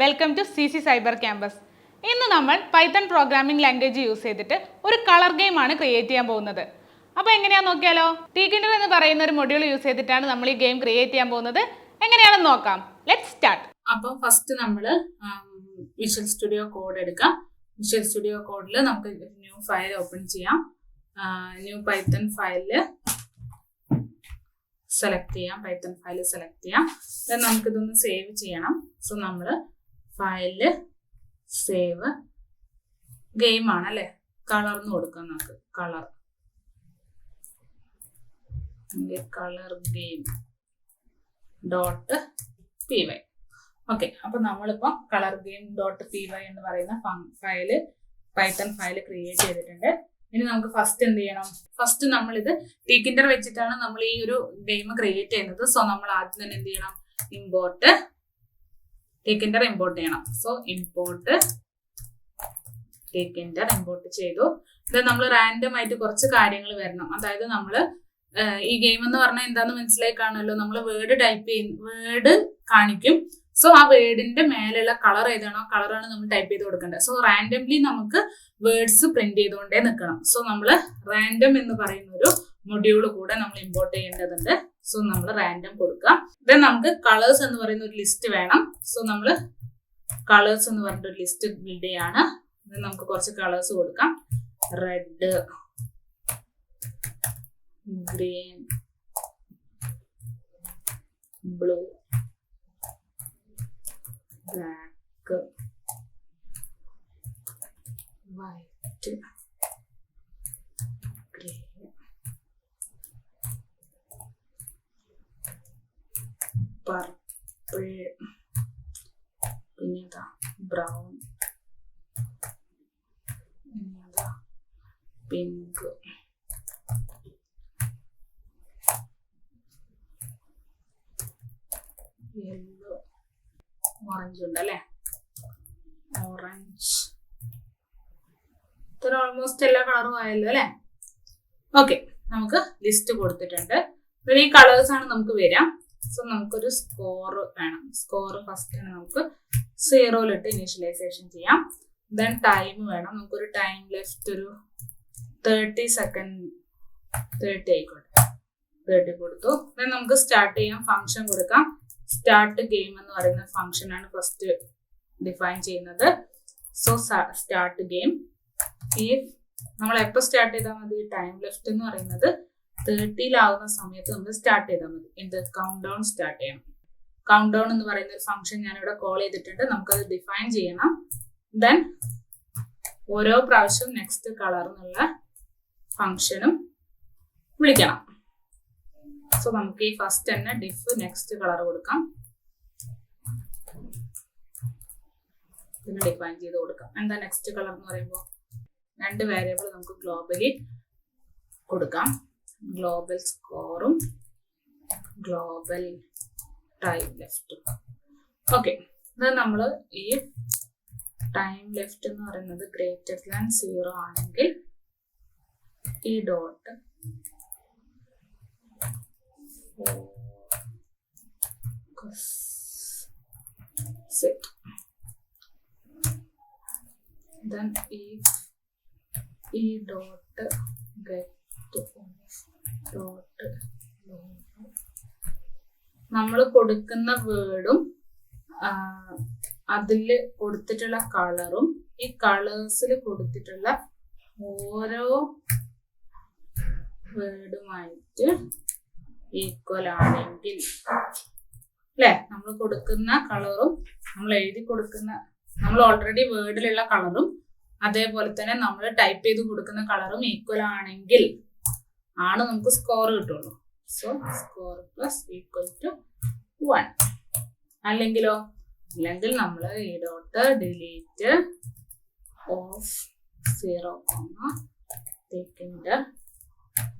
Welcome to CC cyber campus. ഇന്ന് നമ്മൾ Python programming language use ചെയ്തിട്ട് ഒരു കളർ ഗെയിം ആണ് ക്രിയേറ്റ് ചെയ്യാൻ പോകുന്നത്. അപ്പോൾ എങ്ങനെയാണെന്ന് നോക്കിയാലോ? tkinter എന്ന് പറയുന്ന ഒരു മൊഡ്യൂൾ യൂസ് ചെയ്തിട്ടാണ് നമ്മൾ ഈ ഗെയിം ക്രിയേറ്റ് ചെയ്യാൻ പോകുന്നത്. എങ്ങനെയാണെന്ന് നോക്കാം. Let's start. അപ്പോൾ ഫസ്റ്റ് നമ്മൾ വിഷ്വൽ സ്റ്റുഡിയോ കോഡ് എടുക്കാം. വിഷ്വൽ സ്റ്റുഡിയോ കോഡിൽ നമുക്ക് ന്യൂ ഫയൽ ഓപ്പൺ ചെയ്യാം. ന്യൂ പൈത്തൺ ഫയലിൽ സെലക്ട് ചെയ്യാം. പൈത്തൺ ഫയൽ സെലക്ട് ചെയ്യാം. ദെൻ നമുക്കിതൊന്ന് സേവ് ചെയ്യണം. സോ നമ്മൾ ഫയലില് സേവ് ഗെയിം ആണ് അല്ലേ, കളർന്ന് കൊടുക്കാം. നമുക്ക് കളർ ഗെയിം .py. ഓക്കെ, അപ്പൊ നമ്മളിപ്പം കളർ ഗെയിം .py എന്ന് പറയുന്ന ഫയല് പൈത്തൺ ഫയൽ ക്രിയേറ്റ് ചെയ്തിട്ടുണ്ട്. ഇനി നമുക്ക് ഫസ്റ്റ് എന്ത് ചെയ്യണം? ഫസ്റ്റ് നമ്മളിത് tkinter വെച്ചിട്ടാണ് നമ്മൾ ഈ ഒരു ഗെയിം ക്രിയേറ്റ് ചെയ്യുന്നത്. സോ നമ്മൾ ആദ്യം തന്നെ എന്ത് ചെയ്യണം? ഇമ്പോർട്ട് tkinter ഇമ്പോർട്ട് ചെയ്യണം. സോ ഇമ്പോർട്ട് tkinter ഇമ്പോർട്ട് ചെയ്തു. ഇത് നമ്മൾ റാൻഡം ആയിട്ട് കുറച്ച് കാര്യങ്ങൾ വരണം. അതായത് നമ്മൾ ഈ ഗെയിം എന്ന് പറഞ്ഞാൽ എന്താന്ന് മനസ്സിലായി കാണുമല്ലോ. നമ്മൾ വേർഡ് ടൈപ്പ് ചെയ്യുന്ന വേർഡ് കാണിക്കും. സോ ആ വേർഡിന്റെ മേലുള്ള കളർ ഏതാണോ കളറാണ് നമ്മൾ ടൈപ്പ് ചെയ്ത് കൊടുക്കേണ്ടത്. സോ റാൻഡംലി നമുക്ക് വേർഡ്സ് പ്രിന്റ് ചെയ്തുകൊണ്ടേ നിൽക്കണം. സോ നമ്മൾ റാൻഡം എന്ന് പറയുന്ന ഒരു മൊഡ്യൂൾ കൂടെ നമ്മൾ ഇമ്പോർട്ട് ചെയ്യേണ്ടതുണ്ട്. സോ നമ്മൾ റാൻഡം കൊടുക്കുക. ദെൻ നമുക്ക് കളേഴ്സ് എന്ന് പറയുന്ന ഒരു ലിസ്റ്റ് വേണം. സോ നമ്മൾ കളേഴ്സ് എന്ന് പറഞ്ഞ ഒരു ലിസ്റ്റ് ബിൽഡ് ചെയ്യാണ്. ദെൻ നമുക്ക് കുറച്ച് കളേഴ്സ് കൊടുക്കാം. Red, green, blue, black, white, grey, purple, പിന്നെന്താ ബ്രൗൺ, പിന്നെന്താ പിങ്ക്, യെല്ലോ, ഓറഞ്ച് ഉണ്ട് അല്ലേ, ഓറഞ്ച്. ഇത്ര ഓൾമോസ്റ്റ് എല്ലാ കളറും ആയല്ലോ അല്ലെ. ഓക്കെ, നമുക്ക് ലിസ്റ്റ് കൊടുത്തിട്ടുണ്ട്. പിന്നെ ഈ കളേഴ്സ് ആണ് നമുക്ക് വരാം. സോ നമുക്കൊരു സ്കോർ വേണം. സ്കോർ ഫസ്റ്റ് നമുക്ക് 0 ഇനീഷ്യലൈസേഷൻ ചെയ്യാം. ദെൻ ടൈം വേണം. നമുക്കൊരു ടൈം ലെഫ്റ്റ് ഒരു 30 സെക്കൻഡ്, 30 ആയിക്കോട്ടെ, 30 കൊടുത്തു. ദെൻ നമുക്ക് സ്റ്റാർട്ട് ചെയ്യാം. ഫംഗ്ഷൻ കൊടുക്കാം. സ്റ്റാർട്ട് ഗെയിം എന്ന് പറയുന്ന ഫംഗ്ഷൻ ആണ് ഫസ്റ്റ് ഡിഫൈൻ ചെയ്യുന്നത്. So start game. ഈ നമ്മൾ എപ്പോൾ സ്റ്റാർട്ട് ചെയ്താൽ മതി? ടൈം ലെഫ്റ്റ് എന്ന് പറയുന്നത് 30 സമയത്ത് നമ്മൾ സ്റ്റാർട്ട് ചെയ്താൽ മതി. എന്ത്? കൗണ്ട് ഡൗൺ സ്റ്റാർട്ട് ചെയ്യണം. കൗണ്ട് ഡൗൺ എന്ന് പറയുന്ന ഒരു ഫംഗ്ഷൻ ഞാനിവിടെ കോൾ ചെയ്തിട്ടുണ്ട്. നമുക്കത് ഡിഫൈൻ ചെയ്യണം. ദെൻ ഓരോ പ്രാവശ്യം നെക്സ്റ്റ് കളർ എന്നുള്ള ഫംഗ്ഷനും വിളിക്കണം. സോ നമുക്ക് ഈ ഫസ്റ്റ് തന്നെ ഡിഫ് നെക്സ്റ്റ് കളർ കൊടുക്കാം. ഇതിന് ഡിഫൈൻ ചെയ്ത് കൊടുക്കാം. എന്താ നെക്സ്റ്റ് കളർ എന്ന് പറയുമ്പോൾ 2 വേരിയബിൾ നമുക്ക് ഗ്ലോബലി കൊടുക്കാം. ഗ്ലോബൽ സ്കോറും ഗ്ലോബൽ ടൈം ലെഫ്റ്റും. ഓക്കെ, ഇത് നമ്മൾ ഈ ടൈം ലെഫ്റ്റ് എന്ന് പറയുന്നത് >0 ആണെങ്കിൽ ഈ dot set. Then if e dot get dot നമ്മൾ കൊടുക്കുന്ന വേർഡും അതിൽ കൊടുത്തിട്ടുള്ള കളറും ഈ കളേഴ്സിൽ കൊടുത്തിട്ടുള്ള ഓരോ വേർഡുമായിട്ട് ഈക്വൽ ആണെങ്കിൽ അല്ലെ, നമ്മൾ കൊടുക്കുന്ന കളറും നമ്മൾ എഴുതി കൊടുക്കുന്ന നമ്മൾ ഓൾറെഡി വേർഡിലുള്ള കളറും അതേപോലെ തന്നെ നമ്മൾ ടൈപ്പ് ചെയ്ത് കൊടുക്കുന്ന കളറും ഈക്വൽ ആണെങ്കിൽ ആണ് നമുക്ക് സ്കോർ കിട്ടുള്ളൂ. So score plus equal to 1. അല്ലെങ്കിലോ? അല്ലെങ്കിൽ നമ്മൾ ഈ dot delete of 0, tkinter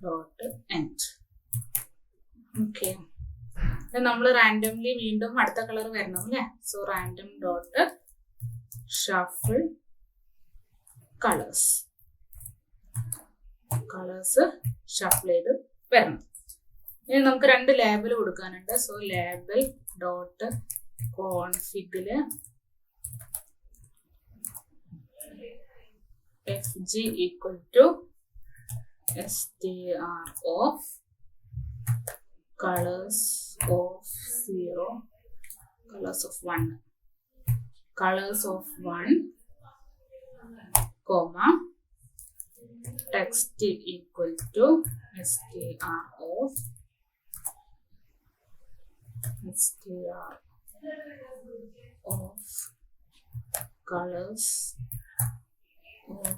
dot end. Okay, നമ്മൾ റാൻഡംലി വീണ്ടും അടുത്ത കളർ വരണം അല്ലേ. So random dot shuffle colours shuffle ചെയ്ത് വരണം. ഇനി നമുക്ക് 2 ലേബൽ കൊടുക്കാനുണ്ട്. സോ ലേബൽ ഡോട്ട് കോൺഫിഗില് fg equal to str of colors of 0, colors of 1, colors of 1, comma, text equal to str of colors of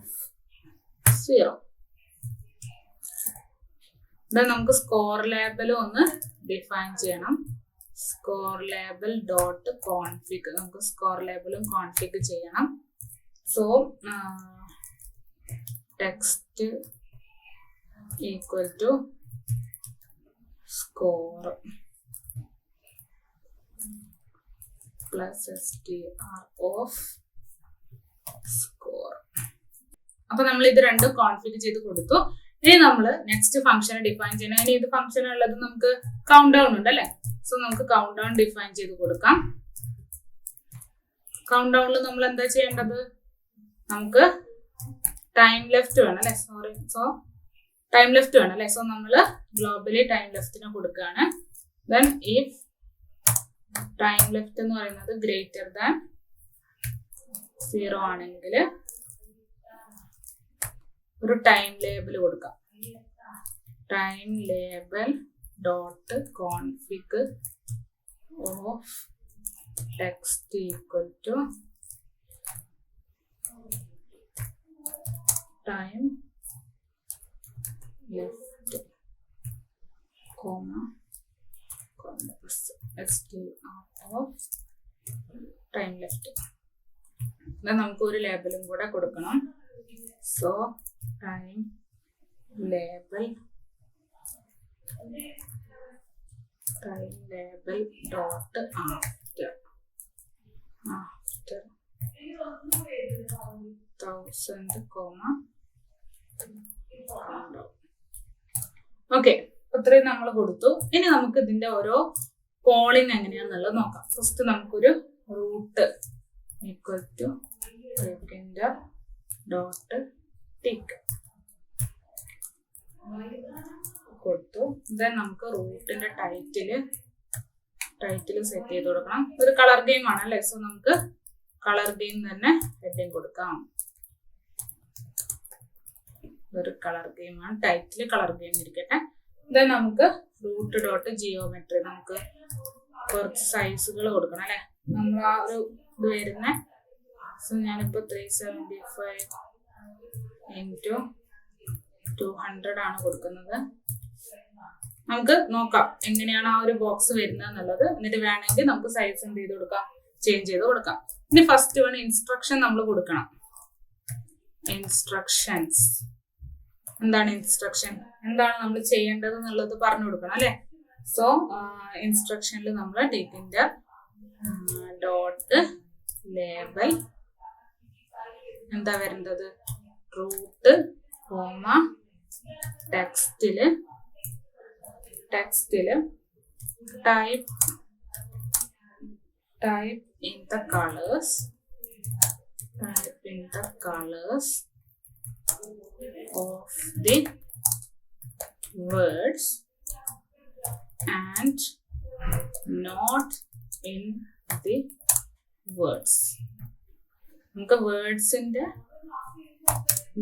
0. then നമുക്ക് score label ഒന്ന് define ചെയ്യണം. Score label dot config, നമുക്ക് score ലേബലും config ചെയ്യണം. So text equal to score plus str of score. അപ്പൊ നമ്മൾ ഇത് രണ്ടും കോൺഫിഗ് ചെയ്ത് കൊടുത്തു. ഇനി നമ്മൾ നെക്സ്റ്റ് ഫംഗ്ഷൻ ഡിഫൈൻ ചെയ്യണം. ഇനി ഇത് ഫംഗ്ഷൻ ഉള്ളത് നമുക്ക് കൗണ്ട് ഡൗൺ ഉണ്ട് അല്ലെ. സോ നമുക്ക് കൗണ്ട് ഡൗൺ ഡിഫൈൻ ചെയ്ത് കൊടുക്കാം. കൗണ്ട് ഡൗണിൽ നമ്മൾ എന്താ ചെയ്യേണ്ടത്? നമുക്ക് ടൈം ലെഫ്റ്റ് വേണം അല്ലെ. സോ ടൈം ലെഫ്റ്റ് വേണം അല്ലെ. സോ നമ്മൾ ഗ്ലോബലി ടൈം ലെഫ്റ്റിന് കൊടുക്കുകയാണ്. ദെൻ ഇഫ് ടൈം ലെഫ്റ്റ് എന്ന് പറയുന്നത് ഗ്രേറ്റർ ദാൻ 0 ആണെങ്കിൽ ഒരു ടൈം ലേബൽ കൊടുക്കാം. Time label dot config of text equal to time left comma str of time left. നമുക്ക് ഒരു ലേബലും കൂടെ കൊടുക്കണം. So time label dot after 1000 comma. Okay, ഇത്രയും നമ്മൾ കൊടുത്തു. ഇനി നമുക്ക് ഇതിന്റെ ഓരോ പോളിംഗ് എങ്ങനെയാന്നുള്ളത് നോക്കാം. ഫസ്റ്റ് നമുക്കൊരു root equal to tkinter dot tick കൊടുത്തു. ദെൻ നമുക്ക് റൂട്ടിന്റെ ടൈറ്റിൽ സെറ്റ് ചെയ്ത് കൊടുക്കണം. ഒരു കളർ ഗെയിം ആണ് അല്ലെ. സോ നമുക്ക് കളർ ഗെയിം തന്നെ ഹെഡിങ് കൊടുക്കാം. ഒരു കളർ ഗെയിം ആണ്, ടൈറ്റിൽ കളർ ഗെയിം ഇരിക്കട്ടെ. ദെൻ നമുക്ക് റൂട്ട് ഡോട്ട് ജിയോമെട്രി, നമുക്ക് കുറച്ച് സൈസുകൾ കൊടുക്കണം അല്ലെ. നമ്മൾ ആ ഒരു ഇത് വരുന്ന, സോ ഞാനിപ്പോ 375 into 200 ആണ് കൊടുക്കുന്നത്. നമുക്ക് നോക്കാം എങ്ങനെയാണ് ആ ഒരു ബോക്സ് വരുന്നത് എന്നുള്ളത്. എന്നിട്ട് വേണമെങ്കിൽ നമുക്ക് സൈസ് എന്ത് ചെയ്ത് കൊടുക്കാം, ചേഞ്ച് ചെയ്ത് കൊടുക്കാം. ഇനി ഫസ്റ്റ് വൺ ഇൻസ്ട്രക്ഷൻ നമ്മൾ കൊടുക്കണം. ഇൻസ്ട്രക്ഷൻസ് എന്താണ്? ഇൻസ്ട്രക്ഷൻ എന്താണ് നമ്മൾ ചെയ്യേണ്ടത് എന്നുള്ളത് പറഞ്ഞു കൊടുക്കണം അല്ലെ. സോ ഇൻസ്ട്രക്ഷനിൽ നമ്മൾ tkinter ഡോട്ട് ലേബൽ എന്താ വരേണ്ടത്? റൂട്ട് കോമ ടെക്സ്റ്റില് type in the colors of the words and not in the words. നമുക്ക് വേർഡ്സിന്റെ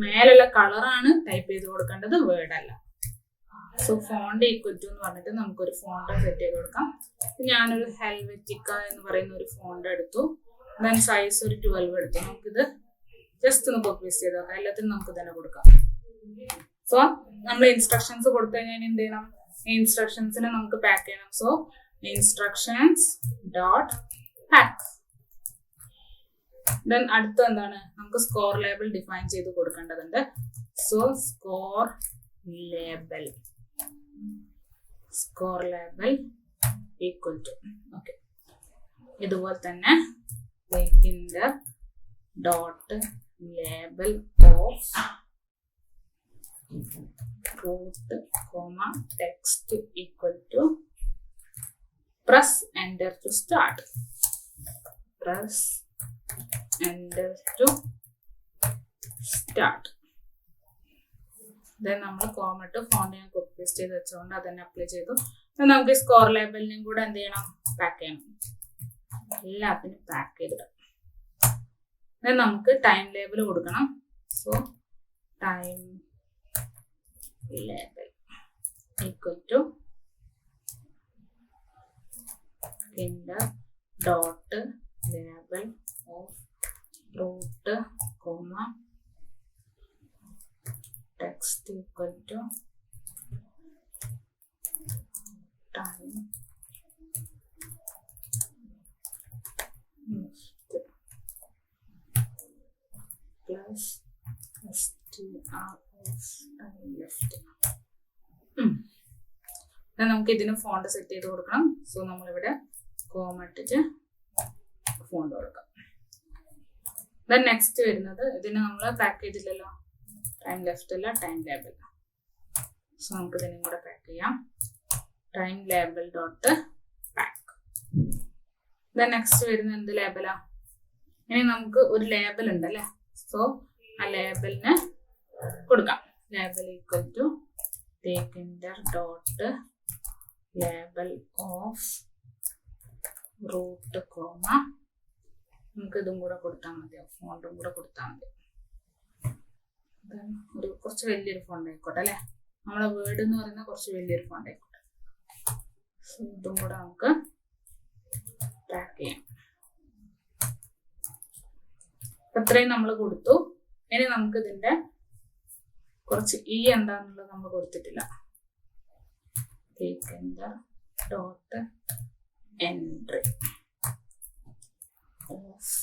മേലുള്ള കളറാണ് ടൈപ്പ് ചെയ്ത് കൊടുക്കേണ്ടത്, വേർഡ് അല്ല. സോ ഫോണ്ട് ഈക്വൽ ടു എന്ന് പറഞ്ഞിട്ട് നമുക്കൊരു ഫോണ്ട് സെറ്റ് ചെയ്ത് കൊടുക്കാം. ഞാനൊരു ഹെൽവെറ്റിക്ക എന്ന് പറയുന്ന ഒരു ഫോണ്ട് എടുത്തു. ദെൻ സൈസ് ഒരു 12 എടുത്തു. നമുക്കിത് ജസ്റ്റ് ഒന്ന് കോപ്പി പേസ്റ്റ് ചെയ്ത് നോക്കാം. എല്ലാത്തിനും നമുക്ക് തന്നെ കൊടുക്കാം. സോ നമ്മൾ ഇൻസ്ട്രക്ഷൻസ് കൊടുത്തു കഴിഞ്ഞാൽ എന്ത് ചെയ്യണം? ഇൻസ്ട്രക്ഷൻസിനെ നമുക്ക് പാക്ക് ചെയ്യണം. So instructions dot pack. Then അടുത്ത എന്താണ്? നമുക്ക് സ്കോർ ലേബൽ ഡിഫൈൻ ചെയ്ത് കൊടുക്കേണ്ടതുണ്ട്. So score label equal to, okay, ഇതുപോലെ തന്നെ tkinter dot label of root comma text equal to press enter to start. Press end to start. Then നമ്മൾ കോമട്ട് font ഞാൻ കോപ്പി പേസ്റ്റ് ചെയ്ത് വെച്ചുകൊണ്ട് അത് തന്നെ അപ്ലൈ ചെയ്തു. നമുക്ക് ഈ സ്കോർ ലേബലിനെയും കൂടെ എന്ത് ചെയ്യണം, പാക്ക് ചെയ്യണം. എല്ലാത്തിനും പാക്ക് ചെയ്തിടാം. ദെൻ നമുക്ക് ടൈം ലേബൽ കൊടുക്കണം. So time label equal to tkinter dot label of root comma text equal to time plus strs time left. നമുക്ക് ഇതിന് ഫോണ്ട് സെറ്റ് ചെയ്ത് കൊടുക്കണം. സോ നമ്മളിവിടെ കോമട്ടിച്ച് ഫോണ്ട് കൊടുക്കാം. ദെൻ നെക്സ്റ്റ് വരുന്നത്, ഇതിന് നമ്മൾ പാക്ക് ചെയ്തില്ലല്ലോ, ടൈം ലെഫ്റ്റ് അല്ല ടൈം ലേബൽ. സോ നമുക്ക് ഇതിനും കൂടെ പാക്ക് ചെയ്യാം. Time label dot pack. Then next വരുന്ന എന്ത് ലേബലാ, ഇനി നമുക്ക് ഒരു ലേബൽ ഉണ്ട് അല്ലേ. സോ ആ ലേബലിന് കൊടുക്കാം. Label equal to tkinter dot label of root comma, നമുക്ക് ഇതും കൂടെ കൊടുത്താൽ മതിയോ, ഫോണ്ടും കൂടെ കൊടുത്താൽ മതി. ഒരു കുറച്ച് വലിയൊരു ഫോണ്ട് ആയിക്കോട്ടെ അല്ലേ, നമ്മളെ വേർഡ് എന്ന് പറയുന്ന കുറച്ച് വലിയൊരു ഫോണ്ട് ആയിക്കോട്ടെ. ഇതും കൂടെ നമുക്ക് പാക്ക് ചെയ്യാം. ഇത്രയും നമ്മൾ കൊടുത്തു. ഇനി നമുക്ക് ഇതിന്റെ കുറച്ച് എന്താന്നുള്ളത് നമ്മൾ കൊടുത്തിട്ടില്ല. tkinter dot entry of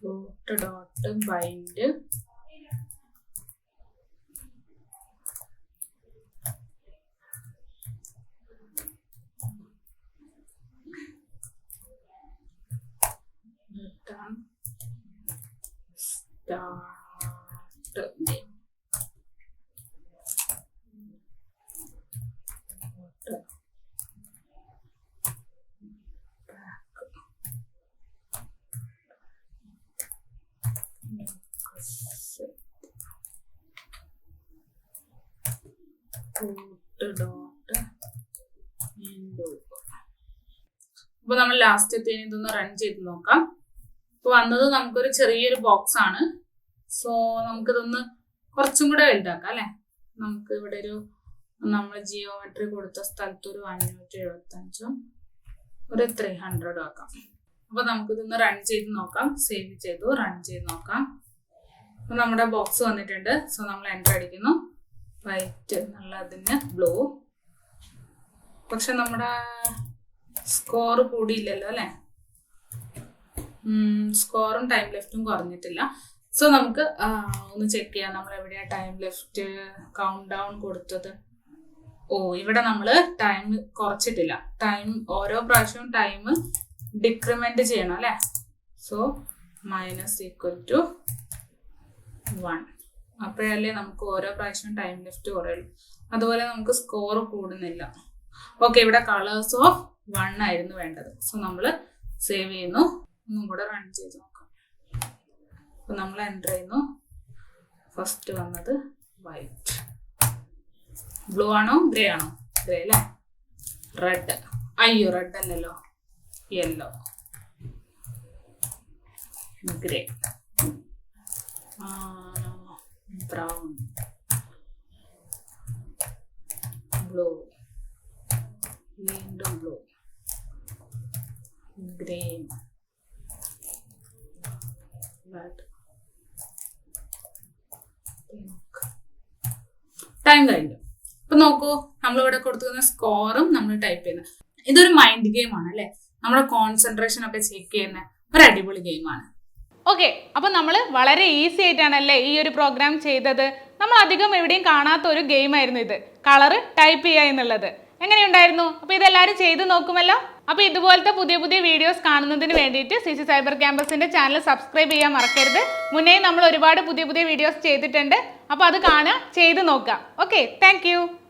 root dot bind start name. അപ്പൊ നമ്മൾ ലാസ്റ്റ് ഇതൊന്ന് റൺ ചെയ്ത് നോക്കാം. ഇപ്പൊ വന്നത് നമുക്കൊരു ചെറിയൊരു ബോക്സ് ആണ്. സോ നമുക്കിതൊന്ന് കുറച്ചും കൂടെ വലുതാക്കാം അല്ലെ. നമുക്ക് ഇവിടെ ഒരു നമ്മൾ ജിയോമെട്രി കൊടുത്ത സ്ഥലത്ത് ഒരു 575 ഒരു 300 ആക്കാം. അപ്പൊ നമുക്കിതൊന്ന് റൺ ചെയ്ത് നോക്കാം. സേവ് ചെയ്തു, റൺ ചെയ്ത് നോക്കാം. അപ്പൊ നമ്മുടെ ബോക്സ് വന്നിട്ടുണ്ട്. സോ നമ്മൾ എൻ്റർ അടിക്കുന്നു. വൈറ്റ് എന്നുള്ളതിന് ബ്ലൂ. പക്ഷെ നമ്മുടെ സ്കോർ കൂടിയില്ലല്ലോ അല്ലെ. സ്കോറും ടൈം ലെഫ്റ്റും കുറഞ്ഞിട്ടില്ല. സോ നമുക്ക് ഒന്ന് ചെക്ക് ചെയ്യാം നമ്മൾ എവിടെയാ ടൈം ലെഫ്റ്റ് കൗണ്ട് ഡൗൺ കൊടുത്തത്. ഇവിടെ നമ്മൾ ടൈം കുറച്ചിട്ടില്ല. ടൈം ഓരോ പ്രാവശ്യവും ടൈം ഡിക്രിമെന്റ് ചെയ്യണം അല്ലെ. So minus equal to 1. അപ്പോഴല്ലേ നമുക്ക് ഓരോ പ്രാവശ്യവും ടൈം ലെഫ്റ്റ് കുറയുള്ളൂ. അതുപോലെ നമുക്ക് സ്കോർ കൂടുന്നില്ല. ഓക്കെ, ഇവിടെ കളേഴ്സ് ഓഫ് 1 ആയിരുന്നു വേണ്ടത്. സോ നമ്മൾ സേവ് ചെയ്യുന്നു. ഒന്നും കൂടെ റൺ ചെയ്ത് നോക്കാം. അപ്പൊ നമ്മൾ എൻ്റർ ചെയ്യുന്നു. ഫസ്റ്റ് വന്നത് വൈറ്റ്. ബ്ലൂ ആണോ ഗ്രേ ആണോ? ഗ്രേ അല്ലേ. റെഡ്, അയ്യോ റെഡ് അല്ലല്ലോ, യെല്ലോ, ഗ്രേ, ബ്രൗൺ, ബ്ലൂ, വീണ്ടും blue, green, red, pink. Time കഴിഞ്ഞു. അപ്പൊ നോക്കൂ, നമ്മളിവിടെ കൊടുക്കുന്ന സ്കോറും നമ്മൾ ടൈപ്പ് ചെയ്യുന്നത്. ഇതൊരു മൈൻഡ് ഗെയിം ആണ് അല്ലെ. നമ്മുടെ കോൺസെൻട്രേഷൻ ഒക്കെ ചെക്ക് ചെയ്യുന്ന ഒരു അടിപൊളി ഗെയിമാണ്. ഓക്കെ, അപ്പോൾ നമ്മൾ വളരെ ഈസി ആയിട്ടാണല്ലേ ഈ ഒരു പ്രോഗ്രാം ചെയ്തത്. നമ്മൾ അധികം എവിടെയും കാണാത്ത ഒരു ഗെയിം ആയിരുന്നു ഇത്, കളറ് ടൈപ്പ് ചെയ്യുക എന്നുള്ളത്. എങ്ങനെയുണ്ടായിരുന്നു? അപ്പോൾ ഇതെല്ലാവരും ചെയ്ത് നോക്കുമല്ലോ. അപ്പോൾ ഇതുപോലത്തെ പുതിയ പുതിയ വീഡിയോസ് കാണുന്നതിന് വേണ്ടിയിട്ട് CC സൈബർ ക്യാമ്പസിൻ്റെ ചാനൽ സബ്സ്ക്രൈബ് ചെയ്യാൻ മറക്കരുത്. മുന്നേ നമ്മൾ ഒരുപാട് പുതിയ പുതിയ വീഡിയോസ് ചെയ്തിട്ടുണ്ട്. അപ്പോൾ അത് കാണുക, ചെയ്ത് നോക്കുക. Okay, thank